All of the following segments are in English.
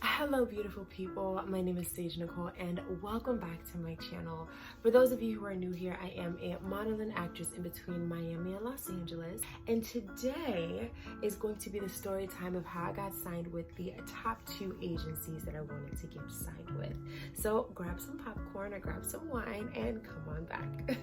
Hello beautiful people, my name is Saje Nicole and welcome back to my channel. For those of you who are new here, I am a model and actress in between Miami and Los Angeles, and today is going to be the story time of how I got signed with the top 2 agencies that I wanted to get signed with. So grab some popcorn or grab some wine and come on back.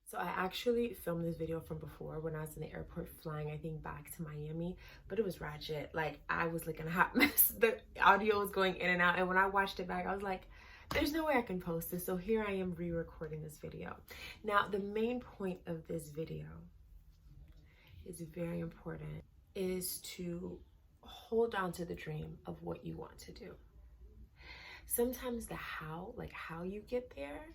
So I actually filmed this video from before when I was in the airport flying, I think, back to Miami, but it was ratchet. Like, I was looking a hot mess. The audio was going in and out, and when I watched it back, I was like, there's no way I can post this. So here I am re-recording this video. Now, the main point of this video is very important, is to hold on to the dream of what you want to do. Sometimes the how, like how you get there,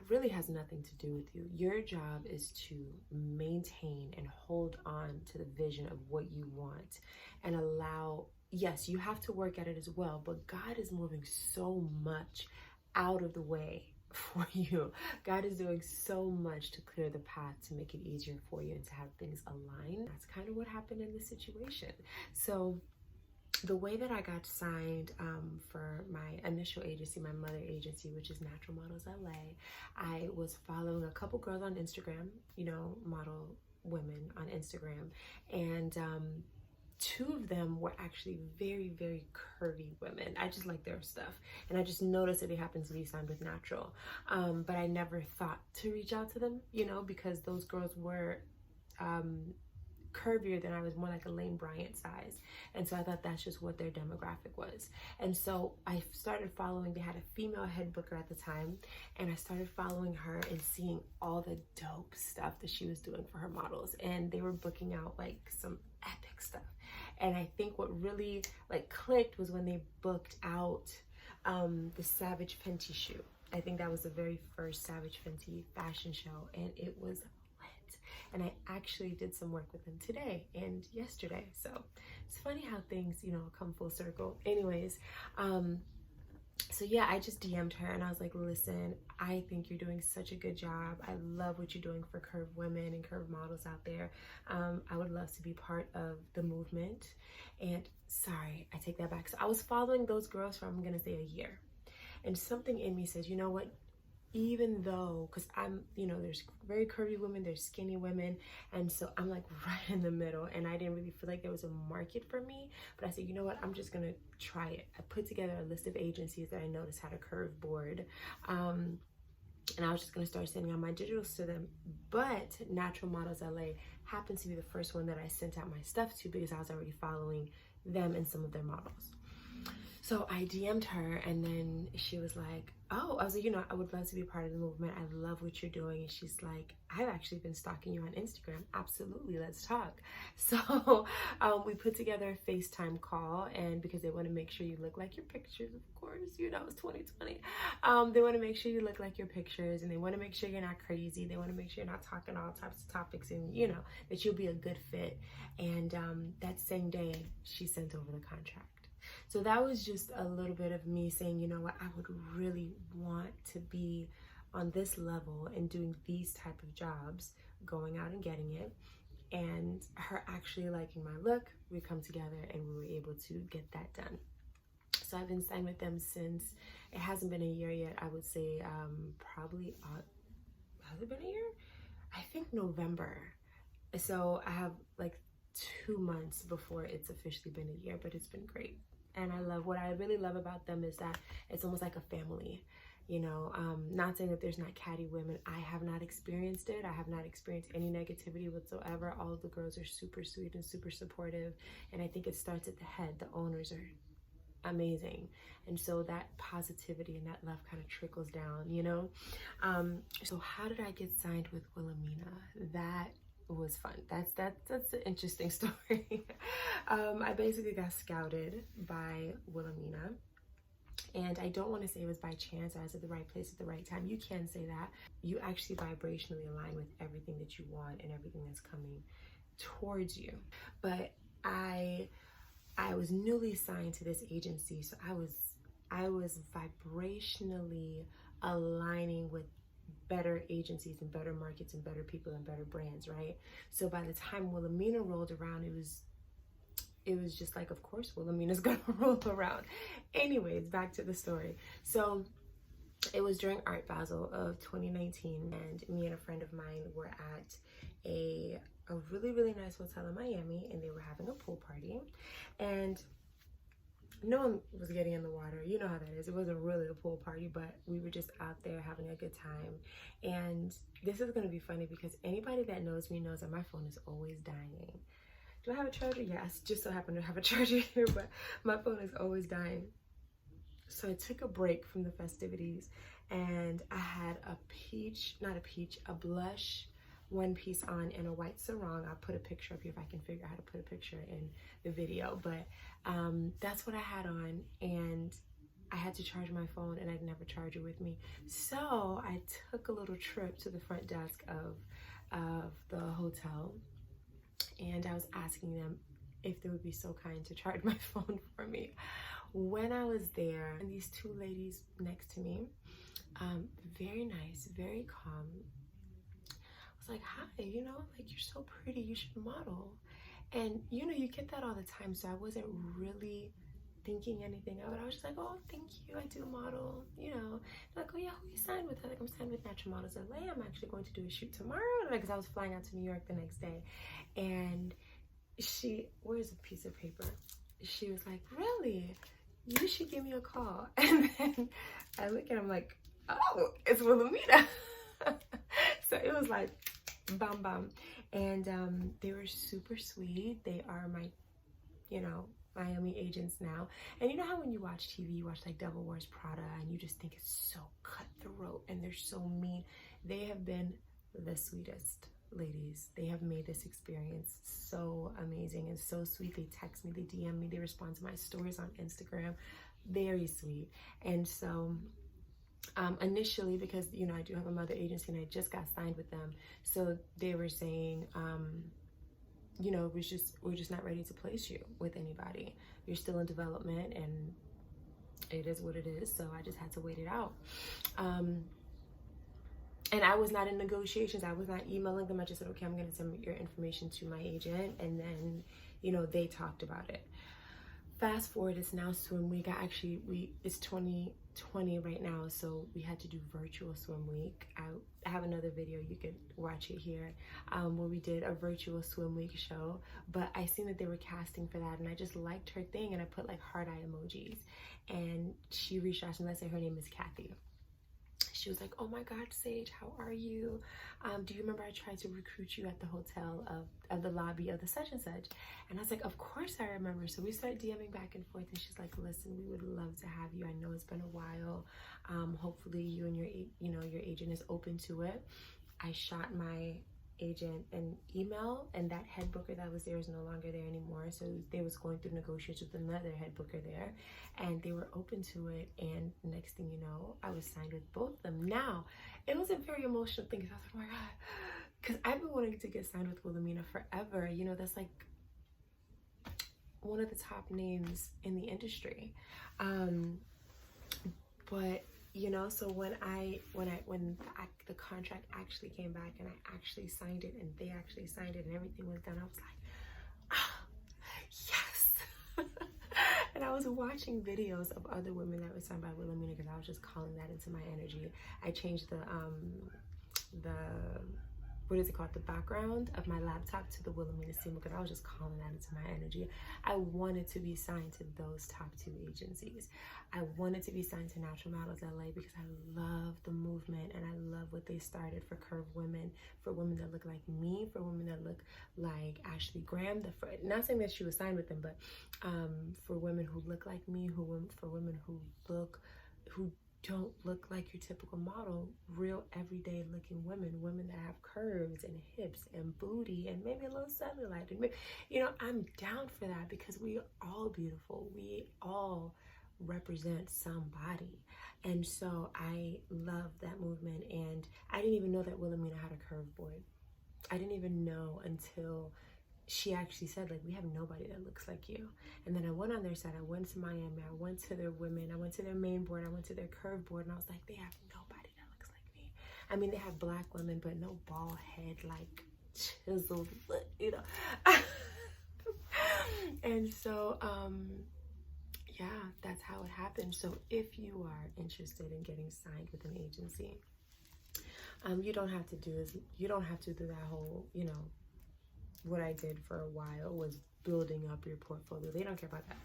really has nothing to do with you. Your job is to maintain and hold on to the vision of what you want and allow, yes, you have to work at it as well, but God is moving so much out of the way for you. God is doing so much to clear the path to make it easier for you and to have things align. That's kind of what happened in this situation. So the way that I got signed for my initial agency, my mother agency, which is Natural Models LA, I was following a couple girls on Instagram, you know, model women on Instagram, and 2 of them were actually very, very curvy women. I just like their stuff, and I just noticed that they happened to be signed with Natural, but I never thought to reach out to them, you know, because those girls were curvier than I was, more like a Lane Bryant size. And so I thought that's just what their demographic was. And so I started following, they had a female head booker at the time, and I started following her and seeing all the dope stuff that she was doing for her models. And they were booking out like some epic stuff. And I think what really like clicked was when they booked out the Savage Fenty shoe. I think that was the very first Savage Fenty fashion show, and it was and I actually did some work with them today and yesterday. So it's funny how things, you know, come full circle. Anyways, so yeah, I just DM'd her and I was like, listen, I think you're doing such a good job. I love what you're doing for curved women and curved models out there. I would love to be part of the movement. And sorry, I take that back. So I was following those girls for, I'm gonna say, a year. And something in me says, you know what? Even though, because I'm, you know, there's very curvy women, there's skinny women, and so I'm like right in the middle, and I didn't really feel like there was a market for me, but I said, you know what, I'm just gonna try it. I put together a list of agencies that I noticed had a curve board, and I was just gonna start sending out my digitals to them. But Natural Models LA happened to be the first one that I sent out my stuff to because I was already following them and some of their models. So I DM'd her, and then she was like, oh, I was like, you know, I would love to be part of the movement. I love what you're doing. And she's like, I've actually been stalking you on Instagram. Absolutely, let's talk. So we put together a FaceTime call, and because they want to make sure you look like your pictures, of course, you know, it's 2020. They want to make sure you look like your pictures, and they want to make sure you're not crazy. They want to make sure you're not talking all types of topics, and, you know, that you'll be a good fit. And that same day, she sent over the contract. So that was just a little bit of me saying, you know what, I would really want to be on this level and doing these type of jobs, going out and getting it. And her actually liking my look, we come together and we were able to get that done. So I've been signed with them since, it hasn't been a year yet. I would say probably, has it been a year? I think November. So I have like 2 months before it's officially been a year, but it's been great. And I love, what I really love about them is that it's almost like a family, you know. Not saying that there's not catty women. I have not experienced it. I have not experienced any negativity whatsoever. All of the girls are super sweet and super supportive. And I think it starts at the head. The owners are amazing. And so that positivity and that love kind of trickles down, you know. So how did I get signed with Wilhelmina? That was fun. That's an interesting story. I basically got scouted by Wilhelmina, and I don't want to say it was by chance. I was at the right place at the right time. You can say that. You actually vibrationally align with everything that you want and everything that's coming towards you. But I was newly signed to this agency, so I was vibrationally aligning with better agencies and better markets and better people and better brands, right? So by the time Wilhelmina rolled around, it was just like, of course Wilhelmina's gonna roll around. Anyways, back to the story. So it was during Art Basel of 2019, and me and a friend of mine were at a really, really nice hotel in Miami, and they were having a pool party, and no one was getting in the water. You know how that is. It wasn't really a pool party, but we were just out there having a good time. And this is going to be funny because anybody that knows me knows that my phone is always dying. Do I have a charger? Yes, just so happen to have a charger here, but my phone is always dying. So I took a break from the festivities, and I had a blush one piece on and a white sarong. I'll put a picture up here if I can figure out how to put a picture in the video, but that's what I had on, and I had to charge my phone, and I'd never charge it with me. So I took a little trip to the front desk of the hotel, and I was asking them if they would be so kind to charge my phone for me. When I was there, and these two ladies next to me, very nice, very calm, was like, hi, you know, like, you're so pretty, you should model. And you know, you get that all the time, so I wasn't really thinking anything of it. I was just like, oh, thank you, I do model, you know. They're like, oh yeah, who you signed with? I'm like, I'm signed with Natural Models LA. I'm actually going to do a shoot tomorrow, because I was flying out to New York the next day. And where's a piece of paper? She was like, really? You should give me a call. And then I look at him like, oh, it's Wilhelmina. So it was like, bam, bam. And they were super sweet. They are my, you know, Miami agents now. And you know how when you watch TV, you watch like Devil Wears Prada, and you just think it's so cutthroat and they're so mean. They have been the sweetest ladies. They have made this experience so amazing and so sweet. They text me, they DM me, they respond to my stories on Instagram. Very sweet. And so initially, because you know, I do have a mother agency and I just got signed with them, so they were saying, you know, we're just not ready to place you with anybody. You're still in development, and it is what it is. So I just had to wait it out. And I was not in negotiations. I was not emailing them. I just said, okay, I'm going to send your information to my agent. And then, you know, they talked about it. Fast forward, it's now swim week. It's 2020 right now, so we had to do virtual swim week. I have another video, you could watch it here, where we did a virtual swim week show. But I seen that they were casting for that, and I just liked her thing, and I put like heart eye emojis. And she reached out to me. Let's say her name is Kathy. She was like, oh my God, Sage, how are you? Do you remember I tried to recruit you at the hotel of the lobby of the such and such? And I was like, of course I remember. So we started DMing back and forth, and she's like, listen, we would love to have you. I know it's been a while. Hopefully you and your agent is open to it. I shot my agent an email, and that head booker that was there is no longer there anymore. So they was going through negotiations with another head booker there, and they were open to it. And next thing you know, I was signed with both of them. Now, it was a very emotional thing, because I was like, oh my God, because I've been wanting to get signed with Wilhelmina forever. You know, that's like one of the top names in the industry. But you know, so when the contract actually came back and I actually signed it and they actually signed it and everything was done, I was like, ah, yes. And I was watching videos of other women that were signed by Wilhelmina, because I was just calling that into my energy. I changed the what is it called, the background of my laptop to the Wilhelmina symbol, because I was just calling that into my energy. I wanted to be signed to those top two agencies. I wanted to be signed to Natural Models LA, because I love the movement and I love what they started for curved women, for women that look like me, for women that look like Ashley Graham. Not saying that she was signed with them, but for women who look like me, for women who don't look like your typical model, real everyday looking women that have curves and hips and booty and maybe a little cellulite. And you know, I'm down for that, because we are all beautiful. We all represent somebody. And so I love that movement. And I didn't even know that Wilhelmina had a curved board. I didn't even know until she actually said, like, we have nobody that looks like you. And then I went on their site, I went to Miami, I went to their women, I went to their main board, I went to their curve board, and I was like, they have nobody that looks like me. I mean, they have black women, but no bald head, like chiseled, you know. And so, yeah, that's how it happened. So if you are interested in getting signed with an agency, you don't have to do that whole, you know, what I did for a while was building up your portfolio. They don't care about that,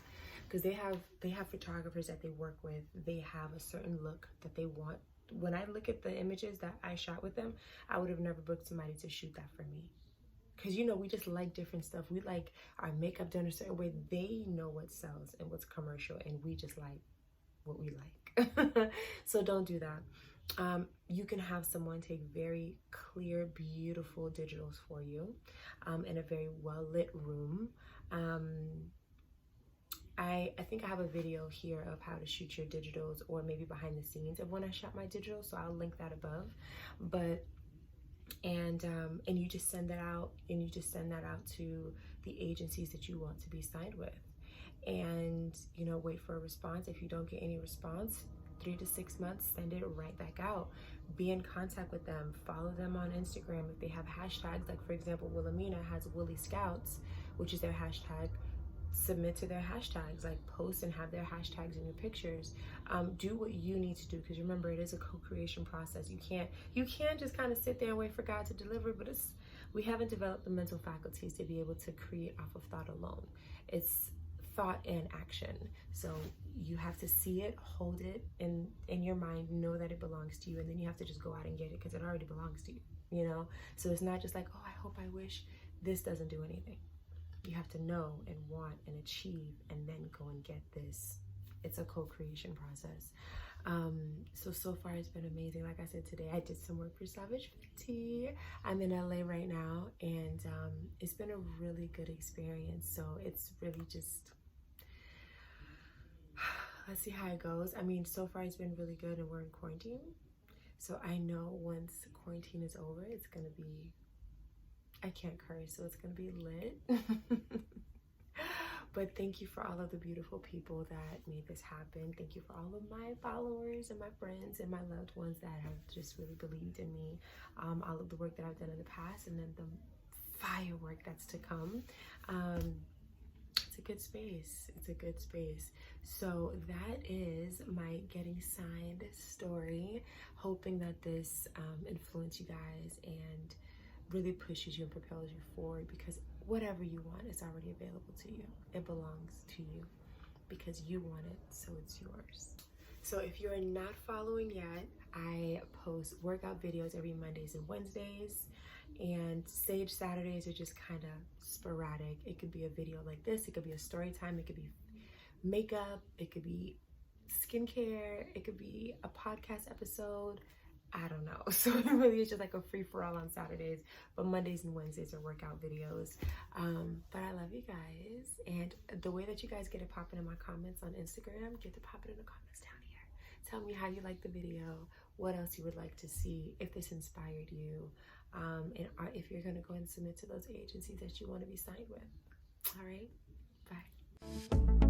because they have photographers that they work with. They have a certain look that they want. When I look at the images that I shot with them, I would have never booked somebody to shoot that for me. Because, you know, we just like different stuff. We like our makeup done a certain way. They know what sells and what's commercial, and we just like what we like. So don't do that. You can have someone take very clear, beautiful digitals for you in a very well-lit room. I think I have a video here of how to shoot your digitals, or maybe behind the scenes of when I shot my digitals, so I'll link that above. But and you just send that out, to the agencies that you want to be signed with, and, you know, wait for a response. If you don't get any response, 3 to 6 months, send it right back out. Be in contact with them. Follow them on Instagram. If they have hashtags, like for example, Wilhelmina has Willie Scouts, which is their hashtag. Submit to their hashtags, like post and have their hashtags in your pictures. Do what you need to do, because remember, it is a co-creation process. You can't just kind of sit there and wait for God to deliver, but we haven't developed the mental faculties to be able to create off of thought alone. It's thought and action. So you have to see it, hold it in your mind, know that it belongs to you, and then you have to just go out and get it, because it already belongs to you, you know? So it's not just like, oh, I hope, I wish. This doesn't do anything. You have to know and want and achieve, and then go and get this. It's a co-creation process. So far it's been amazing. Like I said, today I did some work for Savage 50. I'm in LA right now, and it's been a really good experience. So it's really just, let's see how it goes. I mean, so far it's been really good, and we're in quarantine. So I know once quarantine is over, it's gonna be, I can't curse, so it's gonna be lit. But thank you for all of the beautiful people that made this happen. Thank you for all of my followers and my friends and my loved ones that have just really believed in me. All of the work that I've done in the past, and then the firework that's to come. It's a good space. It's a good space. So that is my getting signed story. Hoping that this influenced you guys and really pushes you and propels you forward, because whatever you want is already available to you. It belongs to you because you want it, so it's yours. So if you're not following yet, I post workout videos every Mondays and Wednesdays, and Sage Saturdays are just kind of sporadic. It could be a video like this, it could be a story time, it could be makeup, it could be skincare, it could be a podcast episode. I don't know. So it really is just like a free-for-all on Saturdays, but Mondays and Wednesdays are workout videos. But I love you guys, and the way that you guys get it popping in my comments on Instagram, get to pop it in the comments down here. Tell me how you like the video, what else you would like to see, if this inspired you, and if you're gonna go and submit to those agencies that you want to be signed with. All right, bye.